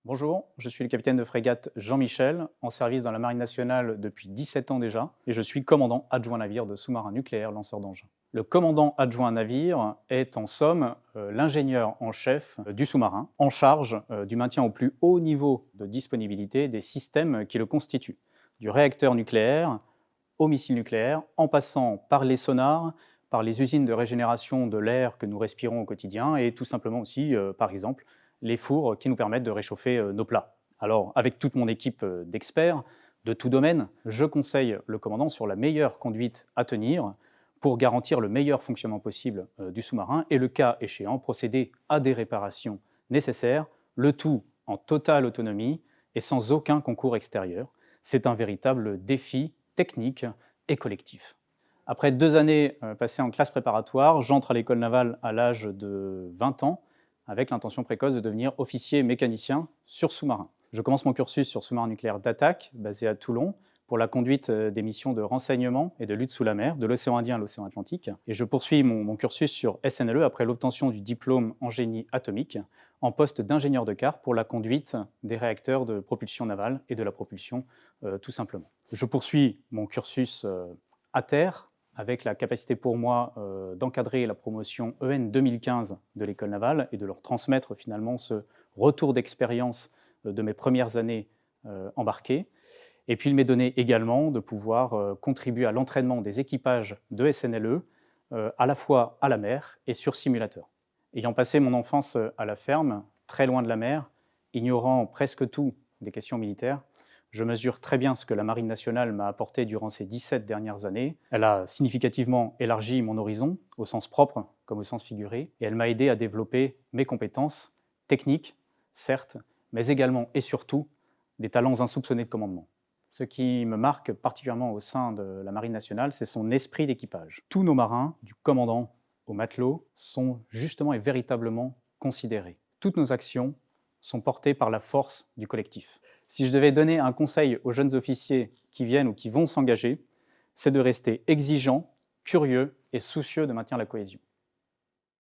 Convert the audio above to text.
Bonjour, je suis le capitaine de frégate Jean-Michel, en service dans la Marine nationale depuis 17 ans déjà, et je suis commandant adjoint navire de sous-marins nucléaires lanceurs d'engins. Le commandant adjoint navire est en somme l'ingénieur en chef du sous-marin, en charge du maintien au plus haut niveau de disponibilité des systèmes qui le constituent, du réacteur nucléaire au missile nucléaire, en passant par les sonars, par les usines de régénération de l'air que nous respirons au quotidien et tout simplement aussi, par exemple, les fours qui nous permettent de réchauffer nos plats. Alors, avec toute mon équipe d'experts de tout domaine, je conseille le commandant sur la meilleure conduite à tenir pour garantir le meilleur fonctionnement possible du sous-marin et, le cas échéant, procéder à des réparations nécessaires, le tout en totale autonomie et sans aucun concours extérieur. C'est un véritable défi technique et collectif. Après 2 années passées en classe préparatoire, j'entre à l'école navale à l'âge de 20 ans avec l'intention précoce de devenir officier mécanicien sur sous-marin. Je commence mon cursus sur sous-marin nucléaire d'attaque, basé à Toulon, pour la conduite des missions de renseignement et de lutte sous la mer, de l'océan Indien à l'océan Atlantique. Et je poursuis mon cursus sur SNLE après l'obtention du diplôme en génie atomique, en poste d'ingénieur de quart pour la conduite des réacteurs de propulsion navale et de la propulsion tout simplement. Je poursuis mon cursus à terre, avec la capacité pour moi d'encadrer la promotion EN 2015 de l'école navale et de leur transmettre finalement ce retour d'expérience de mes premières années embarquées. Et puis il m'est donné également de pouvoir contribuer à l'entraînement des équipages de SNLE, à la fois à la mer et sur simulateur. Ayant passé mon enfance à la ferme, très loin de la mer, ignorant presque tout des questions militaires, je mesure très bien ce que la Marine nationale m'a apporté durant ces 17 dernières années. Elle a significativement élargi mon horizon, au sens propre comme au sens figuré, et elle m'a aidé à développer mes compétences techniques, certes, mais également et surtout des talents insoupçonnés de commandement. Ce qui me marque particulièrement au sein de la Marine nationale, c'est son esprit d'équipage. Tous nos marins, du commandant au matelot, sont justement et véritablement considérés. Toutes nos actions sont portées par la force du collectif. Si je devais donner un conseil aux jeunes officiers qui viennent ou qui vont s'engager, c'est de rester exigeants, curieux et soucieux de maintenir la cohésion.